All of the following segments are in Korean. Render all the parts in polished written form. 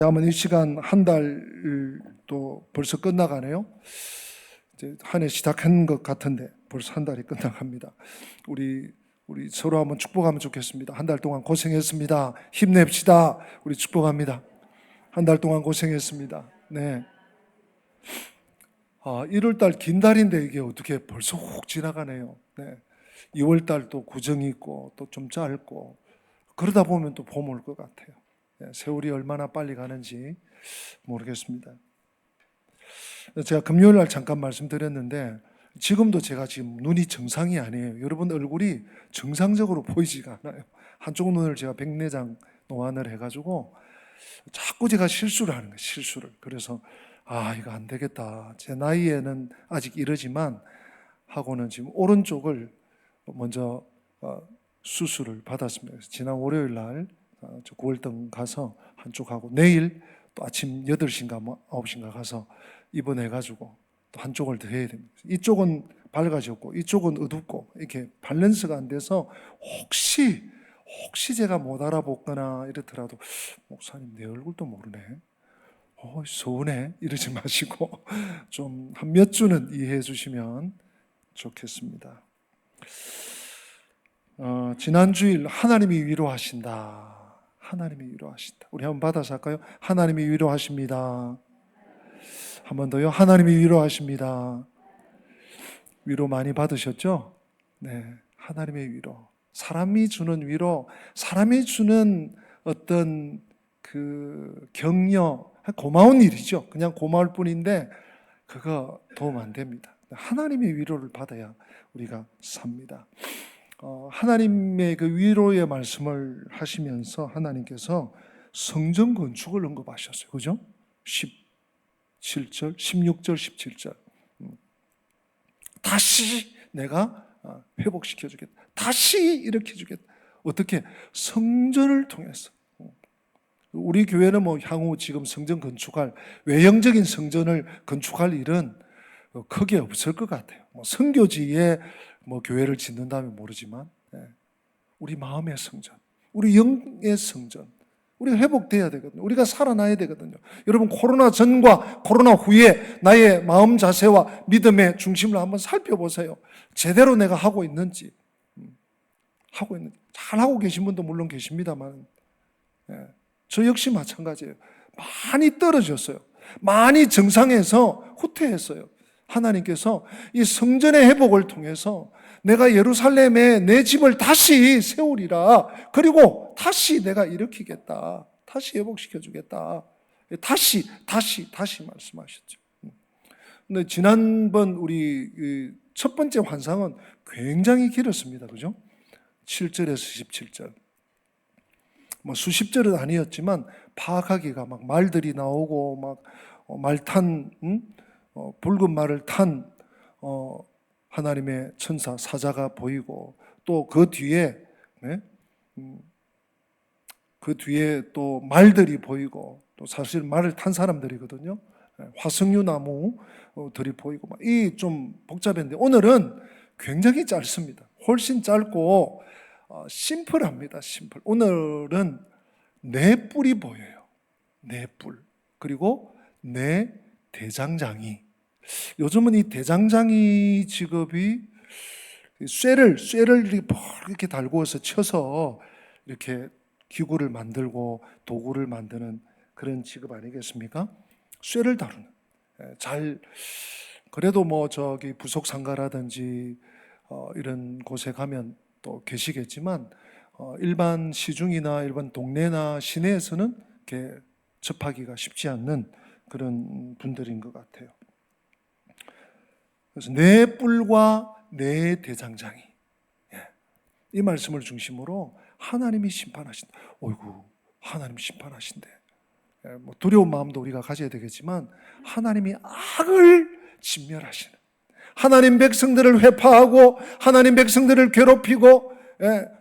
아마 이 시간 한 달도 벌써 끝나가네요. 이제 한 해 시작한 것 같은데 벌써 한 달이 끝나갑니다. 우리 서로 한번 축복하면 좋겠습니다. 한 달 동안 고생했습니다. 힘냅시다. 우리 축복합니다. 한 달 동안 고생했습니다. 네. 1월 달 긴 달인데 이게 어떻게 벌써 훅 지나가네요. 네. 2월 달도 구정이 있고 또 좀 짧고 그러다 보면 또 봄 올 것 같아요. 세월이 얼마나 빨리 가는지 모르겠습니다. 제가 금요일 날 잠깐 말씀드렸는데 지금도 제가 지금 눈이 정상이 아니에요. 여러분 얼굴이 정상적으로 보이지가 않아요. 한쪽 눈을 제가 백내장 노안을 해가지고 자꾸 제가 실수를 하는 거예요. 실수를. 그래서 이거 안 되겠다. 제 나이에는 아직 이러지만 하고는 지금 오른쪽을 먼저 수술을 받았습니다. 지난 월요일 날 9월동 가서 한쪽 하고 내일 또 아침 8시인가 9시인가 가서 입원해가지고 또 한쪽을 더 해야 됩니다. 이쪽은 밝아졌고 이쪽은 어둡고 이렇게 밸런스가 안 돼서 혹시 제가 못 알아보거나 이렇더라도 목사님 내 얼굴도 모르네. 서운해 이러지 마시고 좀 한 몇 주는 이해해 주시면 좋겠습니다. 지난 주일 하나님이 위로하신다. 하나님이 위로하신다. 우리 한번 받아서 할까요? 하나님이 위로하십니다. 한 번 더요. 하나님이 위로하십니다. 위로 많이 받으셨죠? 네, 하나님의 위로. 사람이 주는 위로, 사람이 주는 어떤 그 격려, 고마운 일이죠. 그냥 고마울 뿐인데 그거 도움 안 됩니다. 하나님의 위로를 받아야 우리가 삽니다. 하나님의 그 위로의 말씀을 하시면서 하나님께서 성전 건축을 언급하셨어요. 그죠? 17절, 16절, 17절. 다시 내가 회복시켜 주겠다. 다시 일으켜 주겠다. 어떻게? 성전을 통해서. 우리 교회는 향후 지금 성전 건축할, 외형적인 성전을 건축할 일은 크게 없을 것 같아요. 선교지에 교회를 짓는다면 모르지만, 우리 마음의 성전, 우리 영의 성전, 우리가 회복돼야 되거든요. 우리가 살아나야 되거든요. 여러분, 코로나 전과 코로나 후에 나의 마음 자세와 믿음의 중심을 한번 살펴보세요. 제대로 내가 하고 있는지, 잘하고 계신 분도 물론 계십니다만, 저 역시 마찬가지예요. 많이 떨어졌어요. 많이 정상에서 후퇴했어요. 하나님께서 이 성전의 회복을 통해서 내가 예루살렘에 내 집을 다시 세우리라. 그리고 다시 내가 일으키겠다. 다시 회복시켜 주겠다. 다시 말씀하셨죠. 근데 지난번 우리 첫 번째 환상은 굉장히 길었습니다. 그죠? 7절에서 17절. 수십 절은 아니었지만 파악하기가 막 말들이 나오고 막 말탄 붉은 말을 탄 하나님의 천사 사자가 보이고 또 그 뒤에 또 말들이 보이고 또 사실 말을 탄 사람들이거든요. 화석류 나무들이 보이고 이 좀 복잡한데 오늘은 굉장히 짧습니다. 훨씬 짧고 심플합니다. 심플. 오늘은 네 뿔이 보여요. 네 뿔. 그리고 네 대장장이. 요즘은 이 대장장이 직업이 쇠를 이렇게 달고서 쳐서 이렇게 기구를 만들고 도구를 만드는 그런 직업 아니겠습니까? 쇠를 다루는. 그래도 저기 부속상가라든지 이런 곳에 가면 또 계시겠지만 일반 시중이나 일반 동네나 시내에서는 이렇게 접하기가 쉽지 않는 그런 분들인 것 같아요. 그래서 네 뿔과 네 대장장이, 이 말씀을 중심으로 하나님이 심판하신다. 어이구, 하나님 심판하신대. 두려운 마음도 우리가 가져야 되겠지만 하나님이 악을 진멸하시는, 하나님 백성들을 회파하고 하나님 백성들을 괴롭히고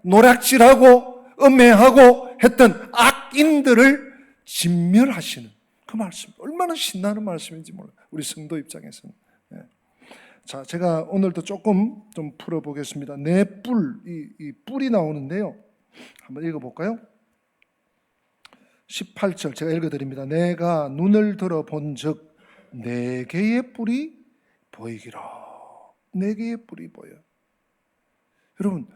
노략질하고 음해하고 했던 악인들을 진멸하시는 그 말씀, 얼마나 신나는 말씀인지 몰라요. 우리 성도 입장에서는. 자, 제가 오늘도 조금 좀 풀어보겠습니다. 네 뿔, 이 뿔이 나오는데요. 한번 읽어볼까요? 18절 제가 읽어드립니다. 내가 눈을 들어 본즉 네 개의 뿔이 보이기로. 네 개의 뿔이 보여. 여러분,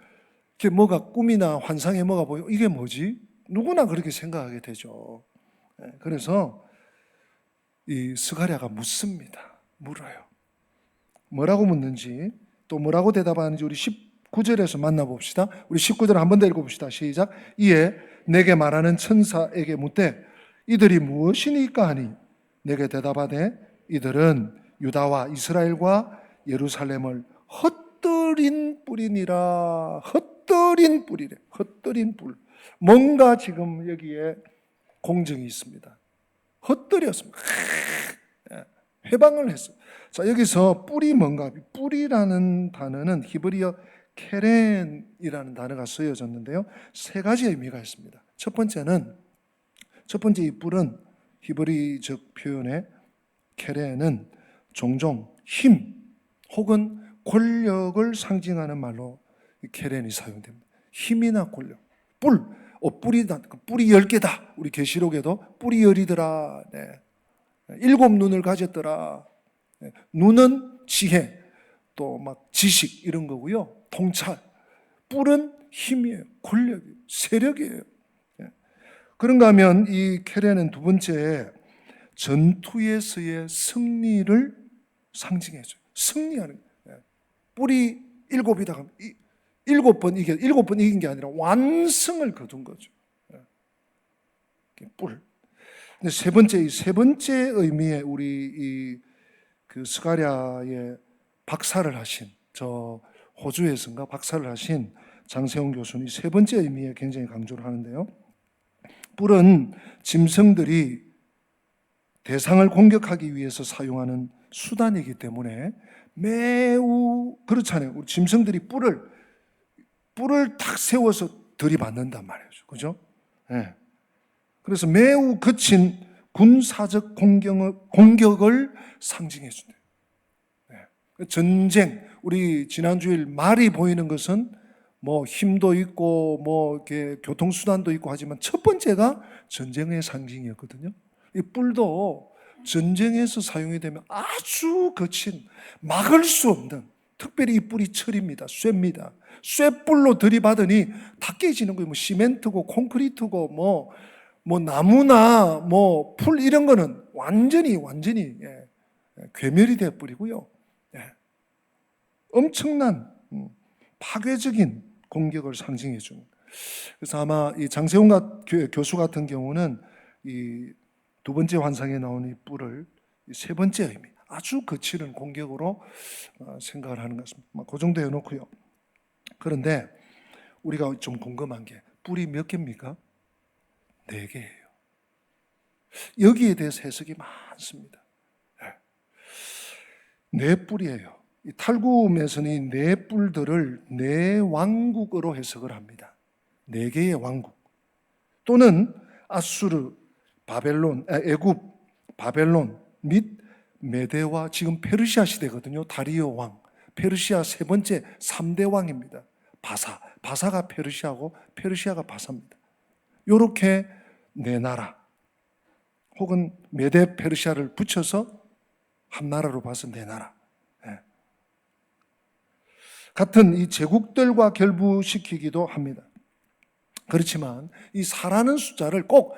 이게 뭐가 꿈이나 환상에 뭐가 보여? 이게 뭐지? 누구나 그렇게 생각하게 되죠. 그래서 이 스가랴가 묻습니다. 물어요. 뭐라고 묻는지, 또 뭐라고 대답하는지 우리 19절에서 만나봅시다. 우리 19절 한 번 더 읽어봅시다. 시작. 이에 내게 말하는 천사에게 묻되 이들이 무엇이니까 하니 내게 대답하되 이들은 유다와 이스라엘과 예루살렘을 헛들인 뿔이니라. 헛들인 뿔이래. 헛들인 뿔. 뭔가 지금 여기에 공정이 있습니다. 헛들였습니다. 회방을 했어요. 자, 여기서 뿔이 뭔가? 뿔이라는 단어는 히브리어 케렌이라는 단어가 쓰여졌는데요. 세 가지 의미가 있습니다. 첫 번째 이 뿔은 히브리적 표현의 케렌은 종종 힘 혹은 권력을 상징하는 말로 케렌이 사용됩니다. 힘이나 권력. 뿔이 10개다. 우리 계시록에도 뿔이 10이더라. 네. 7눈을 가졌더라. 네. 눈은 지혜, 또 막 지식 이런 거고요. 통찰. 뿔은 힘이에요. 권력이에요. 세력이에요. 네. 그런가 하면 이 케렌은 두 번째 전투에서의 승리를 상징해줘요. 승리하는 거예요. 뿔이 7이다 하면 7번 이긴 게 아니라 완승을 거둔 거죠. 뿔. 근데 세 번째 의미에 우리 그 스가랴의 박사를 하신 저 호주에서인가 박사를 하신 장세홍 교수는 이 세 번째 의미에 굉장히 강조를 하는데요. 뿔은 짐승들이 대상을 공격하기 위해서 사용하는 수단이기 때문에 매우 그렇잖아요. 우리 짐승들이 뿔을 탁 세워서 들이받는단 말이죠. 그죠? 네. 그래서 매우 거친 군사적 공격을 상징해 준대요. 네. 전쟁, 우리 지난주일 말이 보이는 것은 뭐 힘도 있고 뭐 이렇게 교통수단도 있고 하지만 첫 번째가 전쟁의 상징이었거든요. 이 뿔도 전쟁에서 사용이 되면 아주 거친, 막을 수 없는, 특별히 이 뿔이 철입니다. 쇠입니다. 쇠뿔로 들이받으니 다 깨지는 거예요. 뭐 시멘트고 콘크리트고 뭐 나무나 뭐 풀 이런 거는 완전히 괴멸이 되어 버리고요. 엄청난 파괴적인 공격을 상징해 줍니다. 그래서 아마 이 장세홍 교수 같은 경우는 이 두 번째 환상에 나오는 이 뿔을 세 번째 의미, 아주 거칠은 공격으로 생각을 하는 것 같습니다. 그 정도 해놓고요. 그런데 우리가 좀 궁금한 게 뿔이 몇 개입니까? 4개예요. 여기에 대해서 해석이 많습니다. 네 뿔이에요. 이 탈구음에서는 이 네 뿔들을 네 왕국으로 해석을 합니다. 4개의 왕국 또는 아수르, 애굽, 바벨론 및 메대와 지금 페르시아 시대거든요. 다리오 왕, 페르시아 세 번째 3대 왕입니다. 바사가 페르시아고 페르시아가 바사입니다. 이렇게 네 나라 혹은 메대 페르시아를 붙여서 한 나라로 봐서 네 나라. 같은 이 제국들과 결부시키기도 합니다. 그렇지만 이 4라는 숫자를 꼭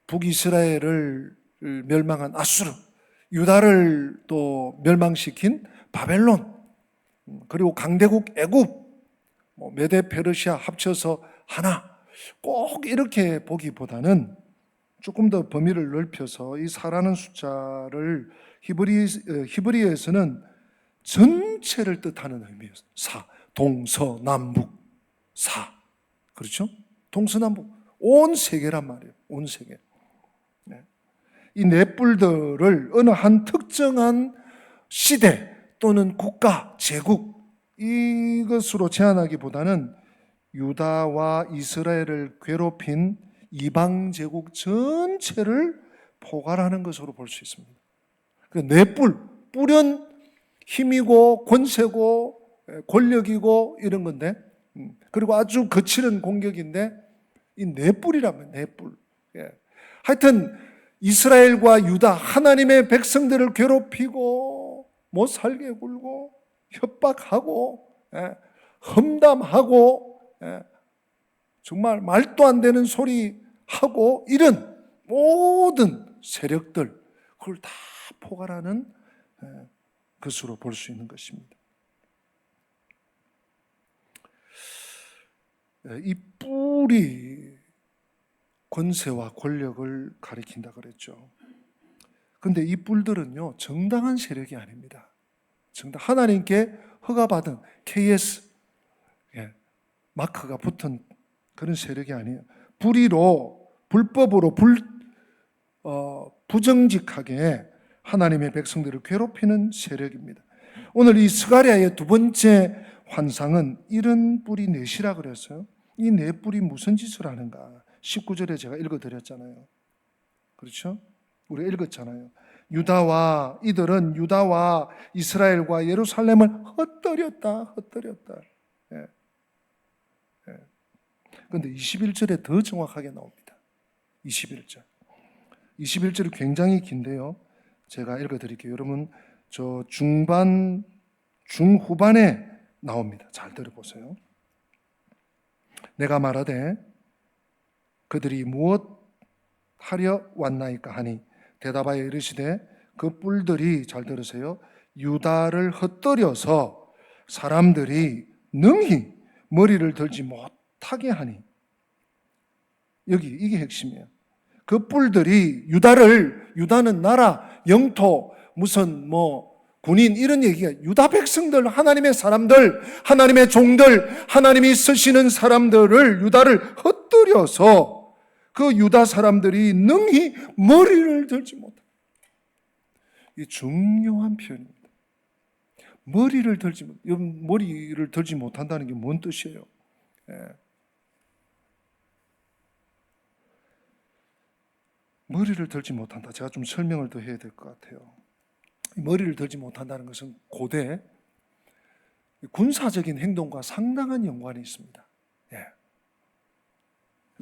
북이스라엘을 멸망한 아수르, 유다를 또 멸망시킨 바벨론, 그리고 강대국 애굽, 메데 페르시아 합쳐서 하나, 꼭 이렇게 보기보다는 조금 더 범위를 넓혀서 이 4라는 숫자를 히브리어에서는 전체를 뜻하는 의미였어요. 동서남북 4. 그렇죠? 동서남북 온 세계란 말이에요. 온 세계. 이 네 뿔들을 어느 한 특정한 시대 또는 국가, 제국 이것으로 제한하기보다는 유다와 이스라엘을 괴롭힌 이방 제국 전체를 포괄하는 것으로 볼 수 있습니다. 네 뿔은 힘이고 권세고 권력이고 이런 건데, 그리고 아주 거칠은 공격인데 이 네 뿔이라면 네 뿔. 예. 하여튼 이스라엘과 유다 하나님의 백성들을 괴롭히고 못 살게 굴고 협박하고 험담하고 정말 말도 안 되는 소리 하고 이런 모든 세력들 그걸 다 포괄하는 것으로 볼 수 있는 것입니다. 이 뿔이 권세와 권력을 가리킨다 그랬죠. 그런데 이 뿔들은요 정당한 세력이 아닙니다. 하나님께 허가받은 KS 마크가 붙은 그런 세력이 아니에요. 불의로 불법으로 부정직하게 하나님의 백성들을 괴롭히는 세력입니다. 오늘 이 스가랴의 두 번째 환상은 이런 뿔이 넷이라 그랬어요. 이 네 뿔이 무슨 짓을 하는가? 19절에 제가 읽어드렸잖아요. 그렇죠? 우리가 읽었잖아요. 이들은 유다와 이스라엘과 예루살렘을 헛들였다. 그런데 21절에 더 정확하게 나옵니다. 21절이 굉장히 긴데요. 제가 읽어드릴게요. 여러분 저 중후반에 나옵니다. 잘 들어보세요. 내가 말하되 그들이 무엇 하려 왔나이까 하니 대답하여 이르시되 그 뿔들이, 잘 들으세요, 유다를 헛들여서 사람들이 능히 머리를 들지 못하게 하니. 이게 핵심이에요. 그 뿔들이 유다는 나라, 영토, 무슨 군인 이런 얘기가, 유다 백성들, 하나님의 사람들, 하나님의 종들, 하나님이 쓰시는 사람들을, 유다를 헛들여서 그 유다 사람들이 능히 머리를 들지 못한다. 이 중요한 표현입니다. 머리를 들지 못한다는 게 뭔 뜻이에요? 머리를 들지 못한다. 제가 좀 설명을 더 해야 될 것 같아요. 머리를 들지 못한다는 것은 고대 군사적인 행동과 상당한 연관이 있습니다.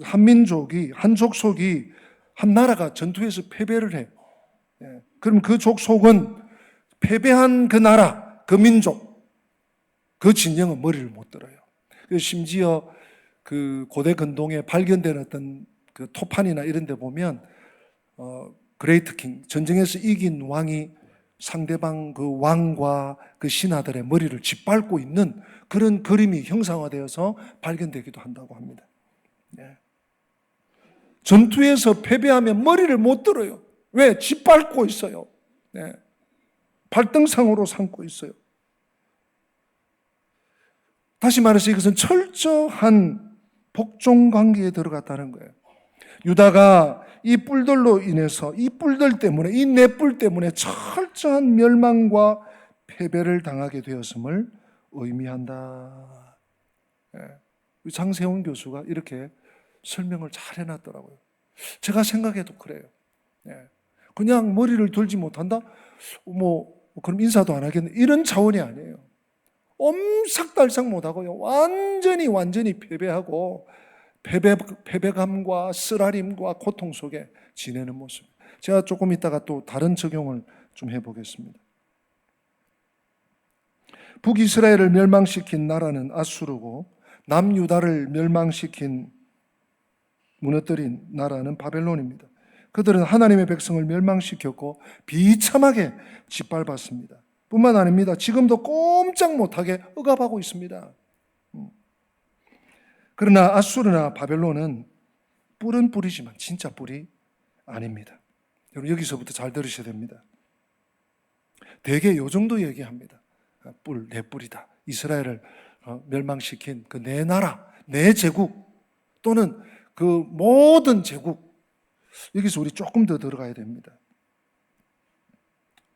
한 족속이 한 나라가 전투에서 패배를 해요. 그럼 그 족속은 패배한 그 나라, 그 민족, 그 진영은 머리를 못 들어요. 심지어 그 고대 근동에 발견된 어떤 그 토판이나 이런 데 보면 그레이트 킹, 전쟁에서 이긴 왕이 상대방 그 왕과 그 신하들의 머리를 짓밟고 있는 그런 그림이 형상화되어서 발견되기도 한다고 합니다. 전투에서 패배하면 머리를 못 들어요. 왜? 짓밟고 있어요. 발등상으로 삼고 있어요. 다시 말해서 이것은 철저한 복종 관계에 들어갔다는 거예요. 유다가 이 뿔들로 인해서, 이 뿔들 때문에, 이 네 뿔 때문에 철저한 멸망과 패배를 당하게 되었음을 의미한다. 장세훈 교수가 이렇게 설명을 잘 해놨더라고요. 제가 생각해도 그래요. 그냥 머리를 들지 못한다? 그럼 인사도 안 하겠네. 이런 차원이 아니에요. 엄삭달싹 못하고요. 완전히 패배하고 패배감과 쓰라림과 고통 속에 지내는 모습. 제가 조금 이따가 또 다른 적용을 좀 해보겠습니다. 북이스라엘을 멸망시킨 나라는 아수르고 남유다를 무너뜨린 나라는 바벨론입니다. 그들은 하나님의 백성을 멸망시켰고 비참하게 짓밟았습니다. 뿐만 아닙니다. 지금도 꼼짝 못하게 억압하고 있습니다. 그러나 아수르나 바벨론은 뿔은 뿔이지만 진짜 뿔이 아닙니다. 여러분 여기서부터 잘 들으셔야 됩니다. 대개 요 정도 얘기합니다. 네 뿔이다. 이스라엘을 멸망시킨 그 네 나라, 네 제국 또는 그 모든 제국, 여기서 우리 조금 더 들어가야 됩니다.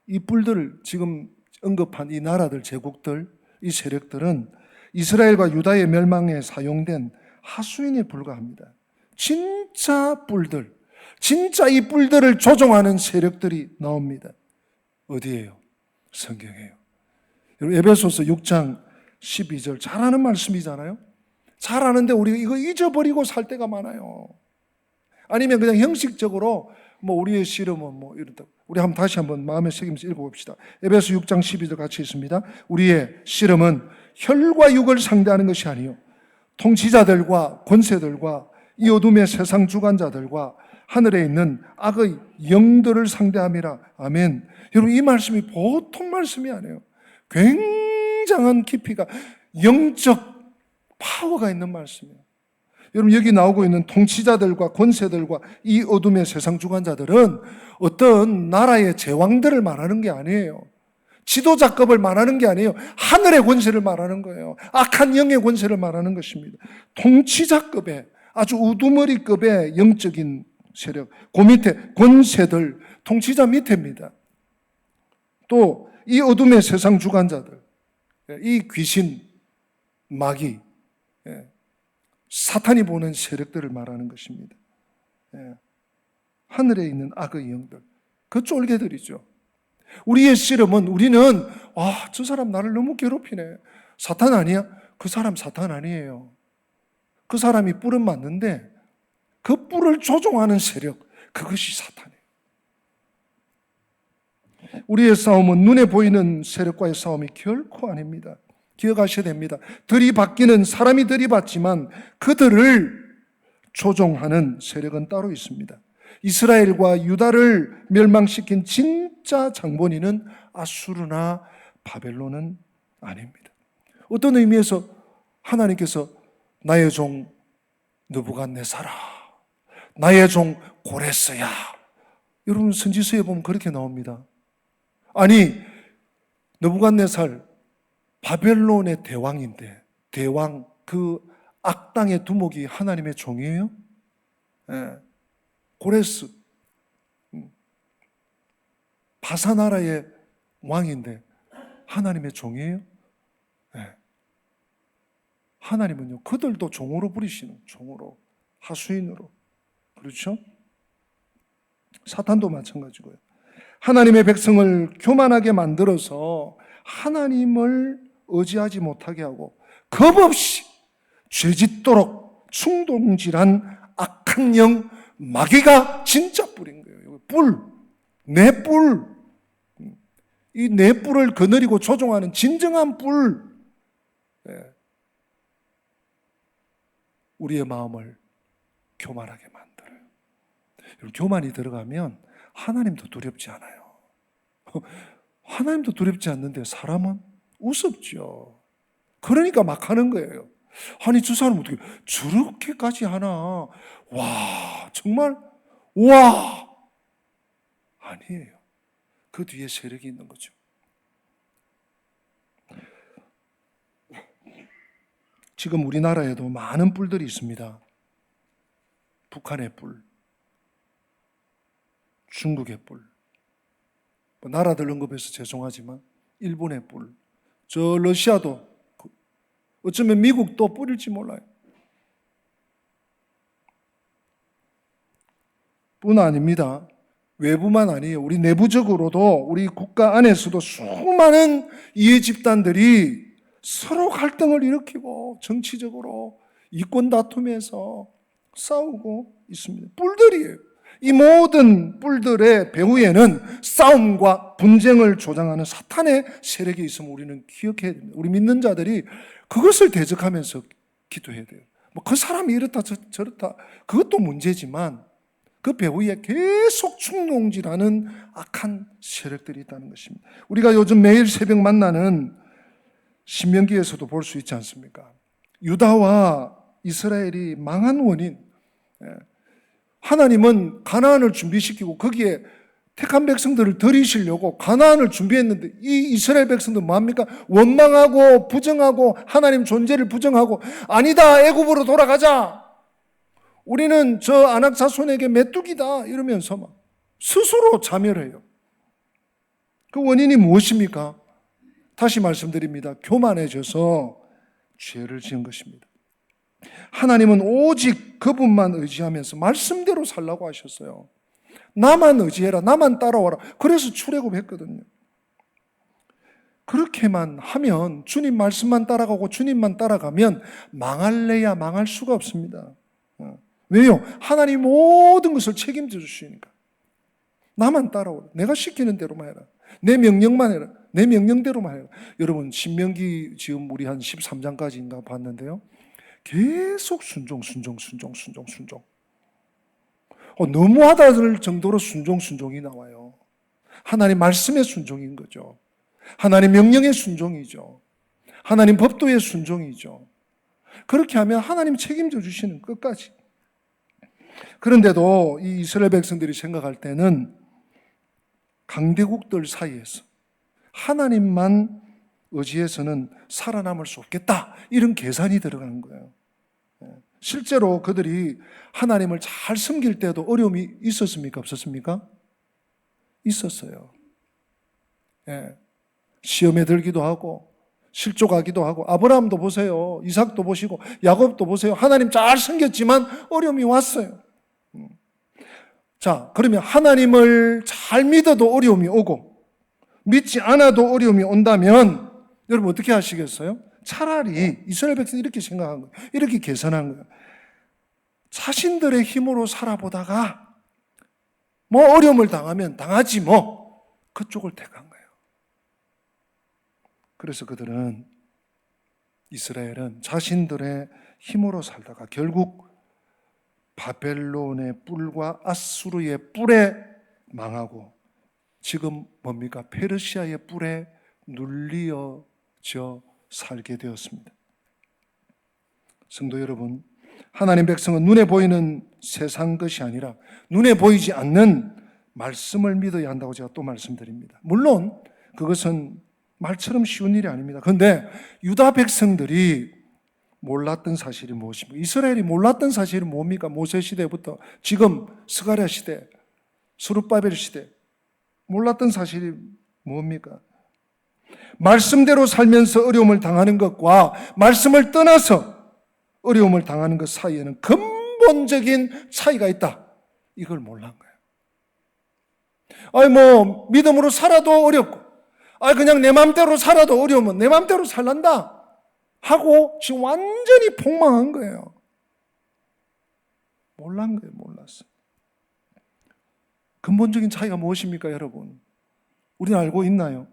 이 뿔들을 지금 언급한 이 나라들, 제국들, 이 세력들은 이스라엘과 유다의 멸망에 사용된 하수인에 불과합니다. 진짜 뿔들, 진짜 이 뿔들을 조종하는 세력들이 나옵니다. 어디예요? 성경이에요. 여러분 에베소서 6장 12절 잘 아는 말씀이잖아요. 잘 아는데 우리 이거 잊어버리고 살 때가 많아요. 아니면 그냥 형식적으로 우리의 씨름은 이렇다. 우리 다시 한번 마음에 새기면서 읽어봅시다. 에베소 6장 12절 같이 있습니다. 우리의 씨름은 혈과 육을 상대하는 것이 아니요 통치자들과 권세들과 이 어둠의 세상 주관자들과 하늘에 있는 악의 영들을 상대함이라. 아멘. 여러분, 이 말씀이 보통 말씀이 아니에요. 굉장한 깊이가, 영적 파워가 있는 말씀이에요. 여러분, 여기 나오고 있는 통치자들과 권세들과 이 어둠의 세상 주관자들은 어떤 나라의 제왕들을 말하는 게 아니에요. 지도자급을 말하는 게 아니에요. 하늘의 권세를 말하는 거예요. 악한 영의 권세를 말하는 것입니다. 통치자급의 아주 우두머리급의 영적인 세력, 그 밑에 권세들, 통치자 밑에입니다. 또 이 어둠의 세상 주관자들, 이 귀신, 마귀, 사탄이 보는 세력들을 말하는 것입니다. 하늘에 있는 악의 영들, 그 쫄개들이죠. 우리의 씨름은, 우리는 저 사람 나를 너무 괴롭히네. 사탄 아니야? 그 사람 사탄 아니에요. 그 사람이 뿔은 맞는데 그 뿔을 조종하는 세력, 그것이 사탄이에요. 우리의 싸움은 눈에 보이는 세력과의 싸움이 결코 아닙니다. 기억하셔야 됩니다. 들이받기는 사람이 들이받지만 그들을 조종하는 세력은 따로 있습니다. 이스라엘과 유다를 멸망시킨 진짜 장본인은 아수르나 바벨론은 아닙니다. 어떤 의미에서 하나님께서 나의 종 느부갓네살아, 나의 종 고레스야, 여러분 선지서에 보면 그렇게 나옵니다. 아니, 느부갓네살 바벨론의 대왕인데, 대왕, 그 악당의 두목이 하나님의 종이에요? 고레스, 바사나라의 왕인데 하나님의 종이에요? 하나님은요, 그들도 종으로 부리시는, 종으로, 하수인으로. 그렇죠? 사탄도 마찬가지고요. 하나님의 백성을 교만하게 만들어서 하나님을 의지하지 못하게 하고 겁없이 죄짓도록 충동질한 악한 영, 마귀가 진짜 뿔인 거예요. 뿔, 내 뿔. 이 내 뿔을 거느리고 조종하는 진정한 뿔. 우리의 마음을 교만하게 만들어요. 교만이 들어가면 하나님도 두렵지 않아요. 하나님도 두렵지 않는데 사람은 우습죠. 그러니까 막 하는 거예요. 아니, 저 사람 어떻게 저렇게까지 하나? 와, 정말, 와! 아니에요. 그 뒤에 세력이 있는 거죠. 지금 우리나라에도 많은 뿔들이 있습니다. 북한의 뿔, 중국의 뿔, 나라들 언급해서 죄송하지만 일본의 뿔, 저 러시아도, 어쩌면 미국도 뿔일지 몰라요. 뿐 아닙니다. 외부만 아니에요. 우리 내부적으로도, 우리 국가 안에서도 수많은 이해 집단들이 서로 갈등을 일으키고 정치적으로 이권 다툼에서 싸우고 있습니다. 뿔들이에요. 이 모든 뿔들의 배후에는 싸움과 분쟁을 조장하는 사탄의 세력이 있음을 우리는 기억해야 됩니다. 우리 믿는 자들이 그것을 대적하면서 기도해야 돼요. 그 사람이 이렇다 저렇다, 그것도 문제지만 그 배후에 계속 충동질하는 악한 세력들이 있다는 것입니다. 우리가 요즘 매일 새벽 만나는 신명기에서도 볼 수 있지 않습니까? 유다와 이스라엘이 망한 원인, 하나님은 가나안을 준비시키고 거기에 택한 백성들을 들이시려고 가나안을 준비했는데 이 이스라엘 백성들 뭐합니까? 원망하고 부정하고 하나님 존재를 부정하고, 아니다, 애굽으로 돌아가자, 우리는 저 아낙 자손에게 메뚜기다, 이러면서 막 스스로 자멸해요. 그 원인이 무엇입니까? 다시 말씀드립니다. 교만해져서 죄를 지은 것입니다. 하나님은 오직 그분만 의지하면서 말씀대로 살라고 하셨어요. 나만 의지해라, 나만 따라와라. 그래서 출애굽했거든요. 그렇게만 하면, 주님 말씀만 따라가고 주님만 따라가면 망할래야 망할 수가 없습니다. 왜요? 하나님 모든 것을 책임져 주시니까. 나만 따라오라. 내가 시키는 대로만 해라. 내 명령만 해라. 내 명령대로만 해라. 여러분, 신명기 지금 우리 한 13장까지인가 봤는데요. 계속 순종. 너무하다를 정도로 순종이 나와요. 하나님 말씀의 순종인 거죠. 하나님 명령의 순종이죠. 하나님 법도의 순종이죠. 그렇게 하면 하나님 책임져 주시는 끝까지. 그런데도 이 이스라엘 백성들이 생각할 때는 강대국들 사이에서 하나님만 의지해서는 살아남을 수 없겠다, 이런 계산이 들어가는 거예요. 실제로 그들이 하나님을 잘 섬길 때도 어려움이 있었습니까? 없었습니까? 있었어요. 시험에 들기도 하고 실족하기도 하고, 아브라함도 보세요. 이삭도 보시고 야곱도 보세요. 하나님 잘 섬겼지만 어려움이 왔어요. 자, 그러면 하나님을 잘 믿어도 어려움이 오고 믿지 않아도 어려움이 온다면 여러분 어떻게 하시겠어요? 차라리 이스라엘 백성이 이렇게 생각한 거예요. 이렇게 계산한 거예요. 자신들의 힘으로 살아보다가 뭐 어려움을 당하면 당하지 뭐, 그쪽을 택한 거예요. 그래서 그들은, 이스라엘은 자신들의 힘으로 살다가 결국 바벨론의 뿔과 아수르의 뿔에 망하고 지금 뭡니까? 페르시아의 뿔에 눌리어져 살게 되었습니다. 성도 여러분, 하나님 백성은 눈에 보이는 세상 것이 아니라 눈에 보이지 않는 말씀을 믿어야 한다고 제가 또 말씀드립니다. 물론 그것은 말처럼 쉬운 일이 아닙니다. 그런데 유다 백성들이 몰랐던 사실이 무엇입니까? 이스라엘이 몰랐던 사실이 뭡니까? 모세 시대부터 지금 스가랴 시대, 스룹바벨 시대, 몰랐던 사실이 뭡니까? 말씀대로 살면서 어려움을 당하는 것과 말씀을 떠나서 어려움을 당하는 것 사이에는 근본적인 차이가 있다, 이걸 몰란 거예요. 믿음으로 살아도 어렵고, 그냥 내 마음대로 살아도 어려우면 내 마음대로 살란다 하고 지금 완전히 폭망한 거예요. 몰란 거예요. 몰랐어요. 근본적인 차이가 무엇입니까, 여러분? 우리는 알고 있나요?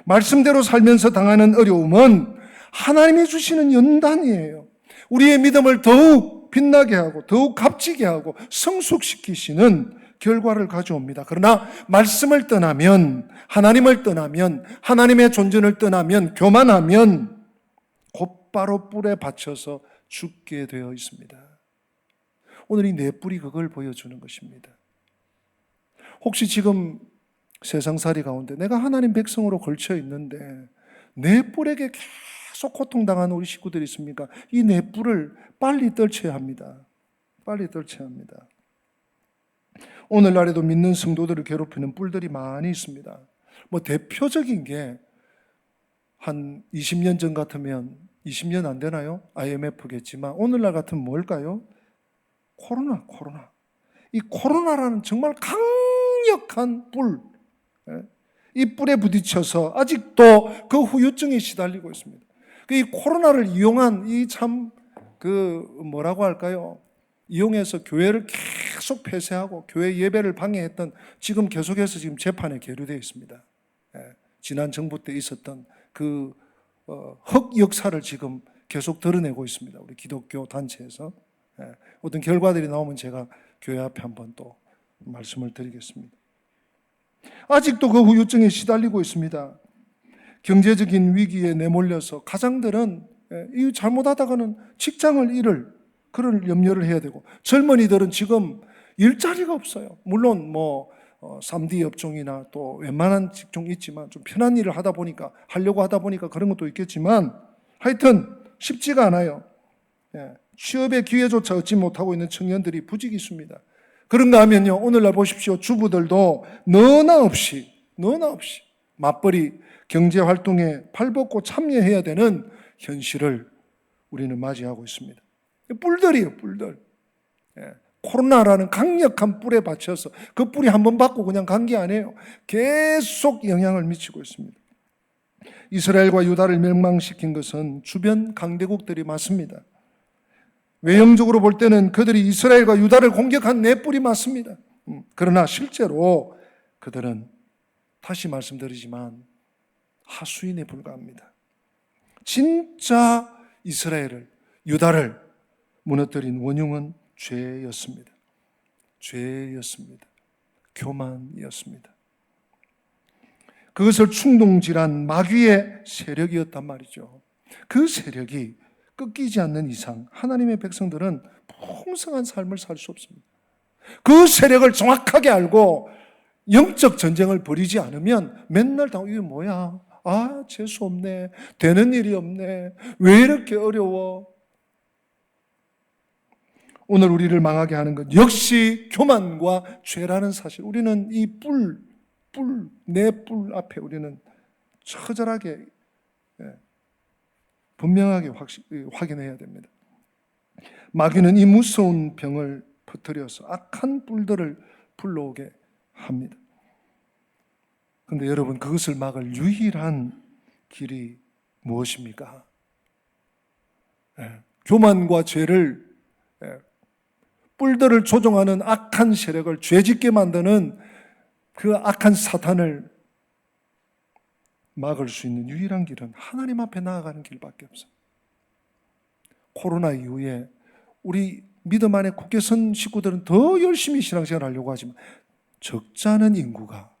말씀대로 살면서 당하는 어려움은 하나님이 주시는 연단이에요. 우리의 믿음을 더욱 빛나게 하고 더욱 값지게 하고 성숙시키시는 결과를 가져옵니다. 그러나 말씀을 떠나면, 하나님을 떠나면, 하나님의 존재를 떠나면, 교만하면 곧바로 뿔에 받쳐서 죽게 되어 있습니다. 오늘 이 네 뿔이 그걸 보여주는 것입니다. 혹시 지금 세상살이 가운데 내가 하나님 백성으로 걸쳐 있는데 내 뿔에게 계속 고통당하는 우리 식구들이 있습니까? 이 내 뿔을 빨리 떨쳐야 합니다. 빨리 떨쳐야 합니다. 오늘날에도 믿는 성도들을 괴롭히는 뿔들이 많이 있습니다. 대표적인 게 한 20년 전 같으면, 20년 안 되나요? IMF겠지만 오늘날 같으면 뭘까요? 코로나. 이 코로나라는 정말 강력한 뿔, 이 뿔에 부딪혀서 아직도 그 후유증에 시달리고 있습니다. 이 코로나를 이용한 뭐라고 할까요? 이용해서 교회를 계속 폐쇄하고 교회 예배를 방해했던, 지금 계속해서 지금 재판에 계류되어 있습니다. 지난 정부 때 있었던 그 흑 역사를 지금 계속 드러내고 있습니다. 우리 기독교 단체에서. 어떤 결과들이 나오면 제가 교회 앞에 한번 또 말씀을 드리겠습니다. 아직도 그 후유증에 시달리고 있습니다. 경제적인 위기에 내몰려서 가장들은 이 잘못하다가는 직장을 잃을 그런 염려를 해야 되고, 젊은이들은 지금 일자리가 없어요. 물론 3D 업종이나 또 웬만한 직종이 있지만 좀 편한 일을 하려고 하다 보니까 그런 것도 있겠지만 하여튼 쉽지가 않아요. 취업의 기회조차 얻지 못하고 있는 청년들이 부직이 있습니다. 그런가 하면요, 오늘날 보십시오. 주부들도 너나 없이 맞벌이 경제활동에 발벗고 참여해야 되는 현실을 우리는 맞이하고 있습니다. 뿔들이에요, 뿔들. 코로나라는 강력한 뿔에 받쳐서 그 뿔이 한번 받고 그냥 간 게 아니에요. 계속 영향을 미치고 있습니다. 이스라엘과 유다를 멸망시킨 것은 주변 강대국들이 맞습니다. 외형적으로 볼 때는 그들이 이스라엘과 유다를 공격한 넷뿔이 맞습니다. 그러나 실제로 그들은 다시 말씀드리지만 하수인에 불과합니다. 진짜 이스라엘을, 유다를 무너뜨린 원흉은 죄였습니다. 죄였습니다. 교만이었습니다. 그것을 충동질한 마귀의 세력이었단 말이죠. 그 세력이 꺾이지 않는 이상 하나님의 백성들은 풍성한 삶을 살 수 없습니다. 그 세력을 정확하게 알고 영적 전쟁을 벌이지 않으면 맨날 이게 뭐야? 아, 재수 없네. 되는 일이 없네. 왜 이렇게 어려워? 오늘 우리를 망하게 하는 것 역시 교만과 죄라는 사실. 우리는 이 내 뿔 앞에 우리는 처절하게, 분명하게 확인해야 됩니다. 마귀는 이 무서운 병을 퍼뜨려서 악한 뿔들을 불러오게 합니다. 그런데 여러분, 그것을 막을 유일한 길이 무엇입니까? 교만과 죄를, 뿔들을 조종하는 악한 세력을 죄짓게 만드는 그 악한 사탄을 막을 수 있는 유일한 길은 하나님 앞에 나아가는 길밖에 없어요. 코로나 이후에 우리 믿음 안에 굳게 선 식구들은 더 열심히 신앙생활 하려고 하지만 적지 않은 인구가,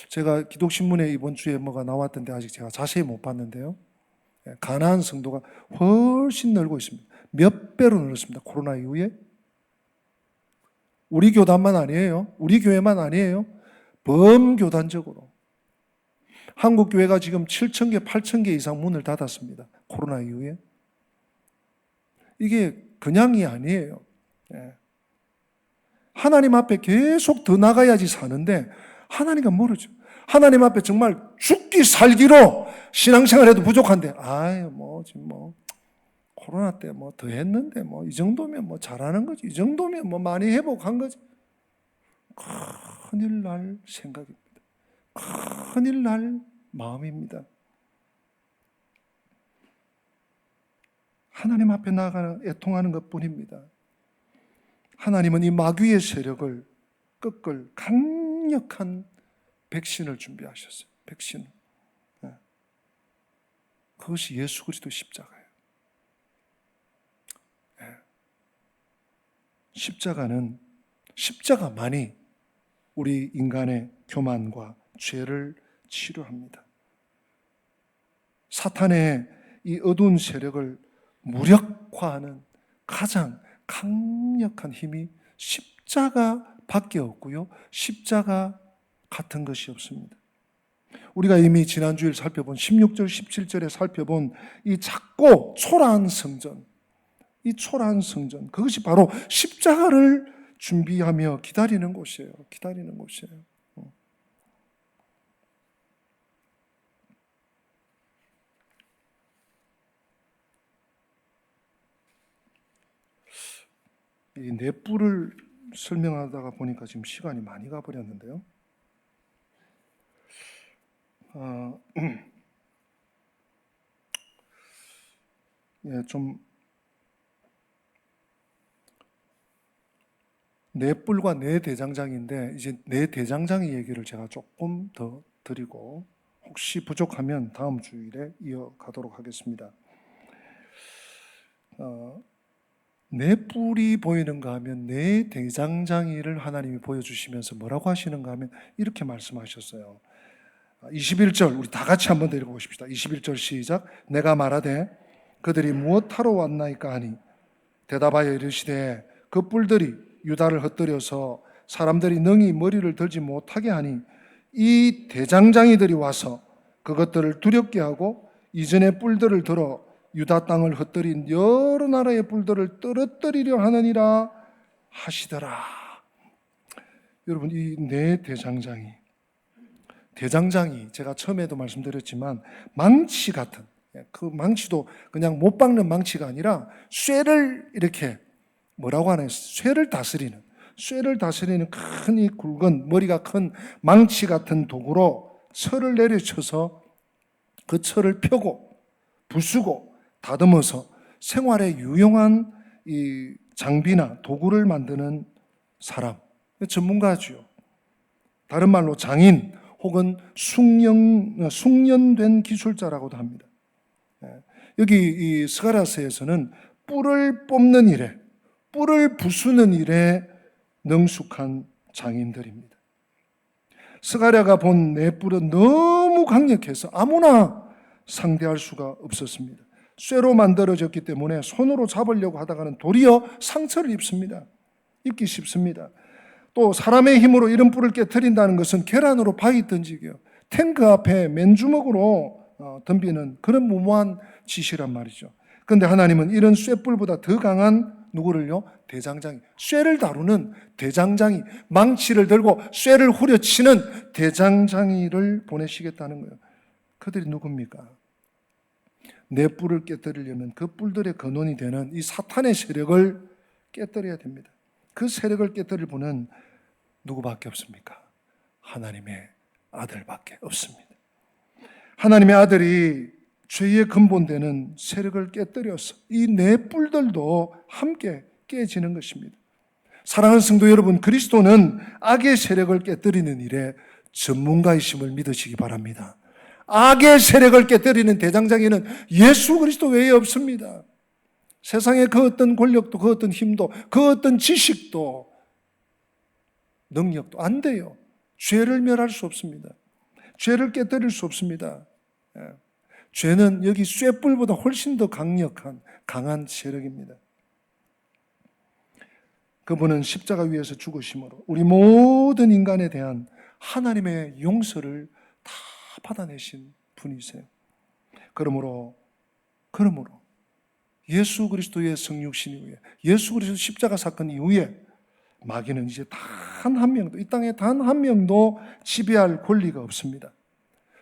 제가 기독신문에 이번 주에 뭐가 나왔던데 아직 제가 자세히 못 봤는데요, 가나안 성도가 훨씬 늘고 있습니다. 몇 배로 늘었습니다. 코로나 이후에. 우리 교단만 아니에요. 우리 교회만 아니에요. 범교단적으로 한국 교회가 지금 7,000개, 8,000개 이상 문을 닫았습니다. 코로나 이후에. 이게 그냥이 아니에요. 하나님 앞에 계속 더 나가야지 사는데 하나님과 모르죠. 하나님 앞에 정말 죽기 살기로 신앙생활해도 부족한데, 지금 코로나 때 더 했는데 이 정도면 잘하는 거지. 이 정도면 많이 회복한 거지. 큰일 날 생각입니다. 큰일 날 마음입니다. 하나님 앞에 나아가는, 애통하는 것뿐입니다. 하나님은 이 마귀의 세력을 꺾을 강력한 백신을 준비하셨어요. 백신. 그것이 예수 그리스도 십자가예요. 십자가만이 우리 인간의 교만과 죄를 치료합니다. 사탄의 이 어두운 세력을 무력화하는 가장 강력한 힘이 십자가밖에 없고요, 십자가 같은 것이 없습니다. 우리가 이미 지난주에 살펴본 16절, 17절에 살펴본 이 작고 초라한 성전, 이 초라한 성전, 그것이 바로 십자가를 준비하며 기다리는 곳이에요. 기다리는 곳이에요. 이 넷뿔을 설명하다가 보니까 지금 시간이 많이 가버렸는데요. 좀 넷뿔과 넷대장장인데, 이제 넷대장장이 얘기를 제가 조금 더 드리고 혹시 부족하면 다음 주일에 이어가도록 하겠습니다. 넷뿔이 보이는가 하면 넷대장장이를 하나님이 보여주시면서 뭐라고 하시는가 하면 이렇게 말씀하셨어요. 21절 우리 다 같이 한번 더 읽어보십시다. 21절 시작. 내가 말하되 그들이 무엇하러 왔나이까 하니 대답하여 이르시되 그 뿔들이 유다를 흩뜨려서 사람들이 능히 머리를 들지 못하게 하니 이 대장장이들이 와서 그것들을 두렵게 하고 이전의 뿔들을 들어 유다 땅을 흩뜨린 여러 나라의 뿔들을 떨어뜨리려 하느니라 하시더라. 여러분, 이 네 대장장이 제가 처음에도 말씀드렸지만 망치 같은, 그 망치도 그냥 못 박는 망치가 아니라 쇠를 이렇게 뭐라고 하나요? 쇠를 다스리는 큰 이 굵은 머리가 큰 망치 같은 도구로 설을 내려쳐서 그 철을 펴고 부수고 다듬어서 생활에 유용한 이 장비나 도구를 만드는 사람, 전문가죠. 다른 말로 장인 혹은 숙련된 기술자라고도 합니다. 여기 이 스가랴서에서는 뿔을 뽑는 일에, 뿔을 부수는 일에 능숙한 장인들입니다. 스가랴가 본 네 뿔은 너무 강력해서 아무나 상대할 수가 없었습니다. 쇠로 만들어졌기 때문에 손으로 잡으려고 하다가는 도리어 상처를 입습니다. 입기 쉽습니다. 또 사람의 힘으로 이런 뿔을 깨트린다는 것은 계란으로 바위 던지기요, 탱크 앞에 맨주먹으로 덤비는 그런 무모한 짓이란 말이죠. 그런데 하나님은 이런 쇠뿔보다 더 강한 누구를요? 대장장이, 쇠를 다루는 대장장이, 망치를 들고 쇠를 후려치는 대장장이를 보내시겠다는 거예요. 그들이 누굽니까? 내 뿔을 깨뜨리려면 그 뿔들의 근원이 되는 이 사탄의 세력을 깨뜨려야 됩니다. 그 세력을 깨뜨릴 분은 누구밖에 없습니까? 하나님의 아들밖에 없습니다. 하나님의 아들이 죄의 근본되는 세력을 깨뜨려서 이 네 뿔들도 함께 깨지는 것입니다. 사랑하는 성도 여러분, 그리스도는 악의 세력을 깨뜨리는 일에 전문가이심을 믿으시기 바랍니다. 악의 세력을 깨뜨리는 대장장이는 예수 그리스도 외에 없습니다. 세상의 그 어떤 권력도, 그 어떤 힘도, 그 어떤 지식도, 능력도 안 돼요. 죄를 멸할 수 없습니다. 죄를 깨뜨릴 수 없습니다. 죄는 여기 쇠뿔보다 훨씬 더 강한 세력입니다. 그분은 십자가 위에서 죽으심으로 우리 모든 인간에 대한 하나님의 용서를 다 받아내신 분이세요. 그러므로 예수 그리스도의 성육신 이후에, 예수 그리스도 십자가 사건 이후에 마귀는 이제 단 한 명도, 이 땅에 단 한 명도 지배할 권리가 없습니다.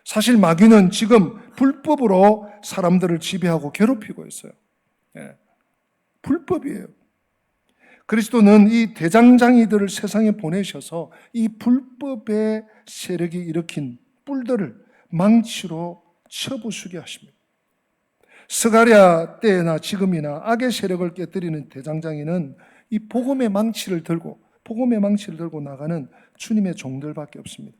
사실 마귀는 지금 불법으로 사람들을 지배하고 괴롭히고 있어요. 불법이에요. 그리스도는 이 대장장이들을 세상에 보내셔서 이 불법의 세력이 일으킨 뿔들을 망치로 쳐부수게 하십니다. 스가랴 때나 지금이나 악의 세력을 깨뜨리는 대장장이는 이 복음의 망치를 들고 나가는 주님의 종들밖에 없습니다.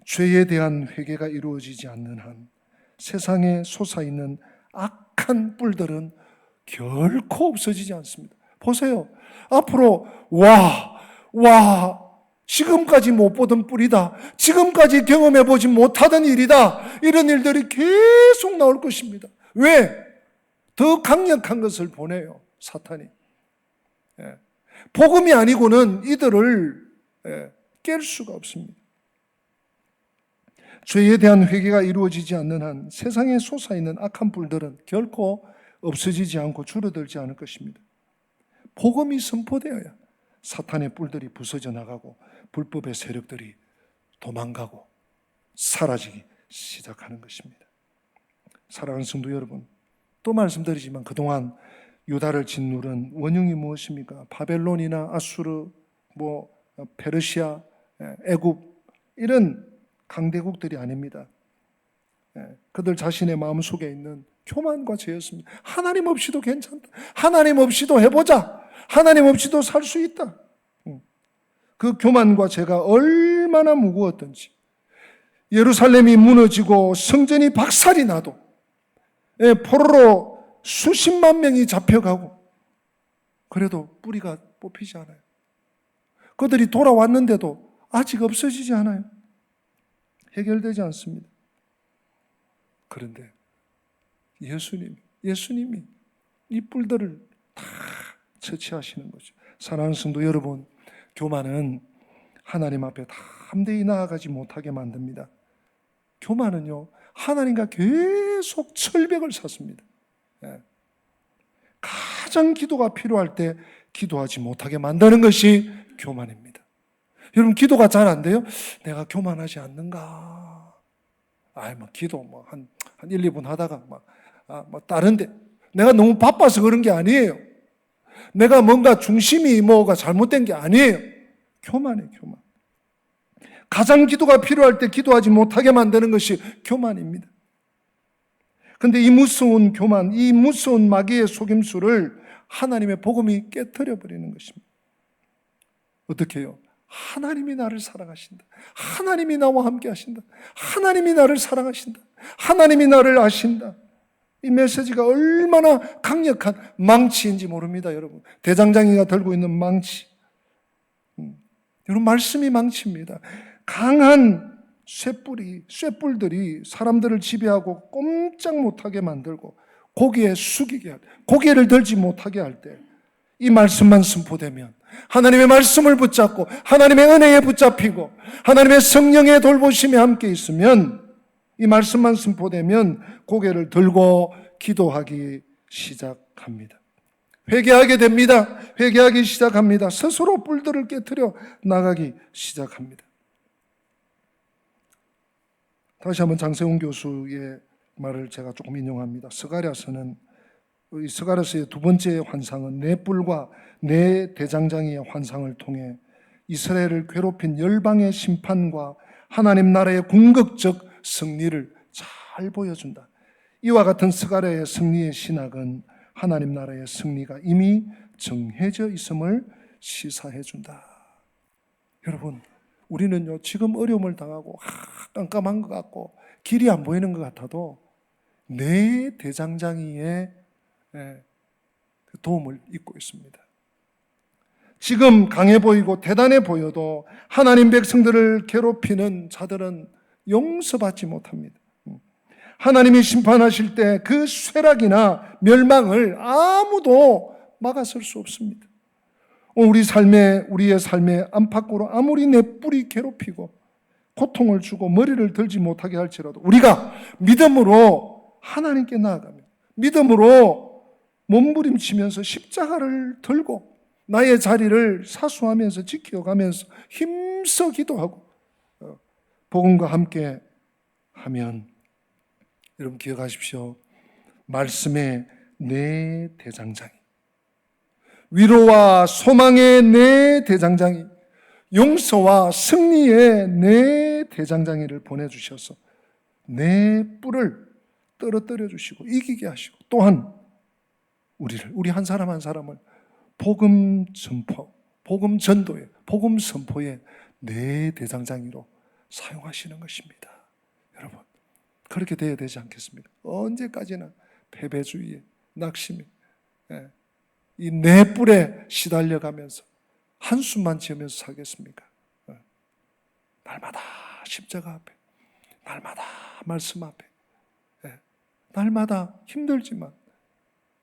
죄에 대한 회개가 이루어지지 않는 한 세상에 솟아있는 악한 뿔들은 결코 없어지지 않습니다. 보세요. 앞으로 지금까지 못 보던 뿔이다, 지금까지 경험해보지 못하던 일이다, 이런 일들이 계속 나올 것입니다. 왜? 더 강력한 것을 보내요, 사탄이. 복음이 아니고는 이들을 깰 수가 없습니다. 죄에 대한 회개가 이루어지지 않는 한 세상에 솟아있는 악한 뿔들은 결코 없어지지 않고 줄어들지 않을 것입니다. 복음이 선포되어야 사탄의 뿔들이 부서져 나가고 불법의 세력들이 도망가고 사라지기 시작하는 것입니다. 사랑하는 성도 여러분, 또 말씀드리지만 그동안 유다를 짓누른 원흉이 무엇입니까? 바벨론이나 아수르, 페르시아, 애굽, 이런 강대국들이 아닙니다. 그들 자신의 마음속에 있는 교만과 죄였습니다. 하나님 없이도 괜찮다, 하나님 없이도 해보자, 하나님 없이도 살 수 있다. 그 교만과 죄가 얼마나 무거웠던지, 예루살렘이 무너지고 성전이 박살이 나도 포로로 수십만 명이 잡혀가고 그래도 뿌리가 뽑히지 않아요. 그들이 돌아왔는데도 아직 없어지지 않아요. 해결되지 않습니다. 그런데 예수님이 이 뿔들을 다 처치하시는 거죠. 사랑하는 성도 여러분, 교만은 하나님 앞에 담대히 나아가지 못하게 만듭니다. 교만은요, 하나님과 계속 철벽을 쌓습니다. 가장 기도가 필요할 때 기도하지 못하게 만드는 것이 교만입니다. 여러분, 기도가 잘 안 돼요? 내가 교만하지 않는가? 기도 한 1, 2분 하다가 다른데, 내가 너무 바빠서 그런 게 아니에요. 내가 뭔가 중심이 잘못된 게 아니에요. 교만이에요, 교만. 가장 기도가 필요할 때 기도하지 못하게 만드는 것이 교만입니다. 그런데 이 무서운 교만, 이 무서운 마귀의 속임수를 하나님의 복음이 깨트려 버리는 것입니다. 어떻게 해요? 하나님이 나를 사랑하신다. 하나님이 나와 함께 하신다. 하나님이 나를 사랑하신다. 하나님이 나를 아신다. 이 메시지가 얼마나 강력한 망치인지 모릅니다, 여러분. 대장장이가 들고 있는 망치. 여러분, 말씀이 망치입니다. 강한 쇠뿔들이 사람들을 지배하고 꼼짝 못하게 만들고 고개에 숙이게 할 때, 고개를 들지 못하게 할 때 이 말씀만 선포되면, 하나님의 말씀을 붙잡고 하나님의 은혜에 붙잡히고 하나님의 성령의 돌보심에 함께 있으면, 이 말씀만 선포되면 고개를 들고 기도하기 시작합니다. 회개하게 됩니다. 회개하기 시작합니다. 스스로 뿔들을 깨트려 나가기 시작합니다. 다시 한번 장세훈 교수의 말을 제가 조금 인용합니다. 스가랴서의 두 번째 환상은 네 뿔과 네 대장장이의 환상을 통해 이스라엘을 괴롭힌 열방의 심판과 하나님 나라의 궁극적 승리를 잘 보여준다. 이와 같은 스가랴의 승리의 신학은 하나님 나라의 승리가 이미 정해져 있음을 시사해준다. 여러분, 우리는요, 지금 어려움을 당하고 깜깜한 것 같고 길이 안 보이는 것 같아도 내 대장장이의 도움을 잊고 있습니다. 지금 강해 보이고 대단해 보여도 하나님 백성들을 괴롭히는 자들은 용서받지 못합니다. 하나님이 심판하실 때 그 쇠락이나 멸망을 아무도 막아설 수 없습니다. 우리의 삶의 안팎으로 아무리 내 뿔이 괴롭히고 고통을 주고 머리를 들지 못하게 할지라도 우리가 믿음으로 하나님께 나아가며 믿음으로 몸부림치면서 십자가를 들고 나의 자리를 사수하면서 지켜가면서 힘써 기도하고 복음과 함께 하면, 여러분 기억하십시오. 말씀의 내 대장장이, 위로와 소망의 내 대장장이, 용서와 승리의 내 대장장이를 보내주셔서 내 뿔을 떨어뜨려 주시고 이기게 하시고, 또한 우리 한 사람 한 사람을 복음 전도에, 복음 선포에 내 대장장이로 사용하시는 것입니다. 여러분, 그렇게 되어야 되지 않겠습니까? 언제까지나 패배주의에, 낙심에, 이 내 뿔에 시달려가면서 한숨만 지으면서 살겠습니까? 날마다 십자가 앞에, 날마다 말씀 앞에, 날마다 힘들지만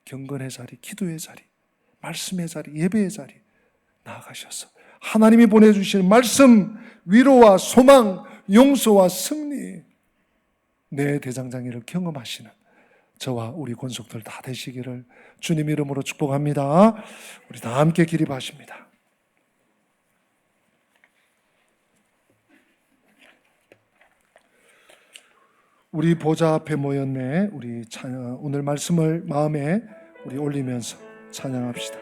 경건의 자리, 기도의 자리, 말씀의 자리, 예배의 자리 나아가셔서 하나님이 보내주시는 말씀, 위로와 소망, 용서와 승리, 내 대장장이를 경험하시는 저와 우리 권속들 다 되시기를 주님 이름으로 축복합니다. 우리 다 함께 기립하십니다. 우리 보좌 앞에 모였네. 우리 오늘 말씀을 마음에 우리 올리면서 찬양합시다.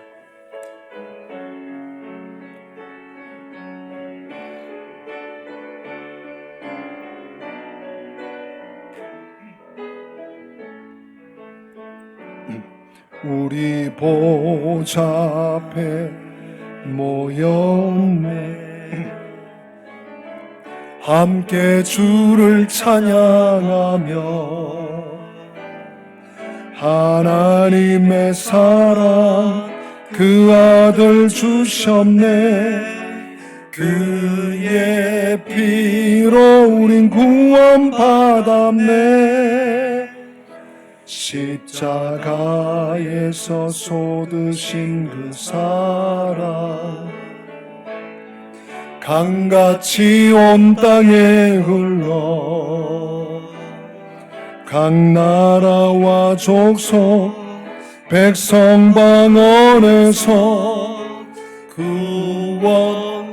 우리 보좌 앞에 모였네. 함께 주를 찬양하며 하나님의 사랑 그 아들 주셨네. 그의 피로 우린 구원받았네. 십자가에서 쏟으신 그 사랑 강같이 온 땅에 흘러 각 나라와 족속 백성 방언에서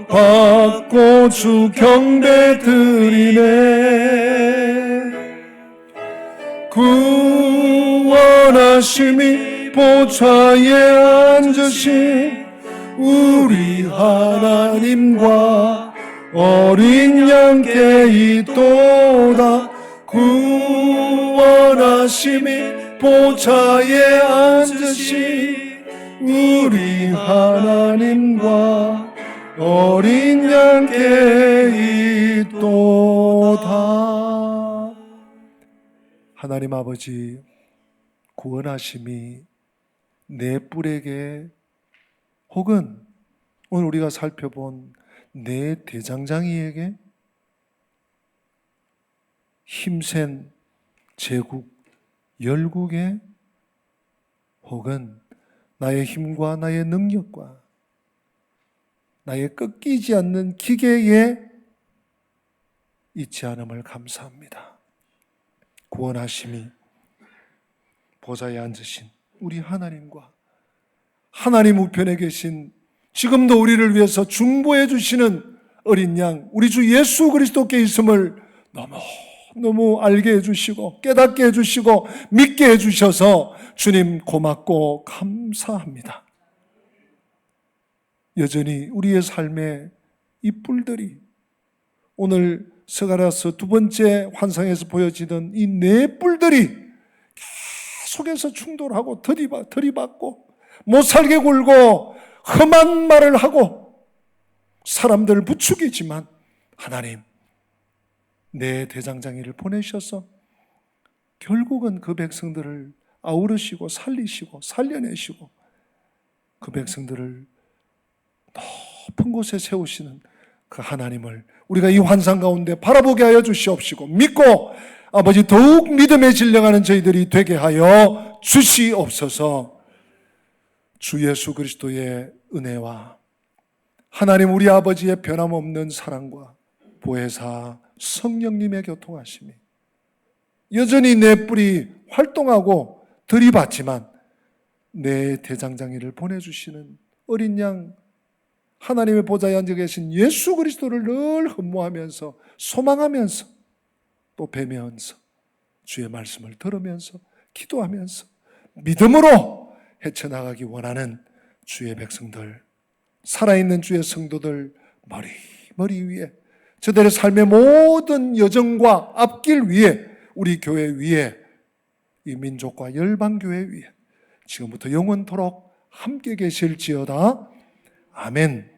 구원받고 주 경배 드리네. 구원하심이 보좌에 앉으신 우리 하나님과 어린 양께 있도다. 구원하심이 보좌에 앉으신 우리 하나님과 어린 양께 있도다. 하나님 아버지, 구원하심이 내 뿔에게 혹은 오늘 우리가 살펴본 내 대장장이에게 힘센 제국, 열국에 혹은 나의 힘과 나의 능력과 나의 꺾이지 않는 기계에 있지 않음을 감사합니다. 구원하심이 보좌에 앉으신 우리 하나님과 하나님 우편에 계신 지금도 우리를 위해서 중보해 주시는 어린 양 우리 주 예수 그리스도께 있음을 너무 알게 해주시고 깨닫게 해주시고 믿게 해주셔서 주님 고맙고 감사합니다. 여전히 우리의 삶에 이 뿔들이 오늘 스가랴서 두 번째 환상에서 보여지던 이 네 뿔들이 계속해서 충돌하고 들이받고 못살게 굴고 험한 말을 하고 사람들을 부추기지만 하나님 내 대장장이를 보내셔서 결국은 그 백성들을 아우르시고 살리시고 살려내시고 그 백성들을 높은 곳에 세우시는 그 하나님을 우리가 이 환상 가운데 바라보게 하여 주시옵시고 믿고 아버지 더욱 믿음에 질려가는 저희들이 되게 하여 주시옵소서. 주 예수 그리스도의 은혜와 하나님 우리 아버지의 변함없는 사랑과 보혜사 성령님의 교통하심이 여전히 내 뿔이 활동하고 들이받지만 내 대장장이를 보내주시는 어린 양 하나님의 보좌에 앉아 계신 예수 그리스도를 늘 흠모하면서 소망하면서 또 뵈면서 주의 말씀을 들으면서 기도하면서 믿음으로 헤쳐나가기 원하는 주의 백성들 살아있는 주의 성도들 머리 위에 저들의 삶의 모든 여정과 앞길 위에 우리 교회 위에 이 민족과 열방교회 위에 지금부터 영원토록 함께 계실지어다. 아멘.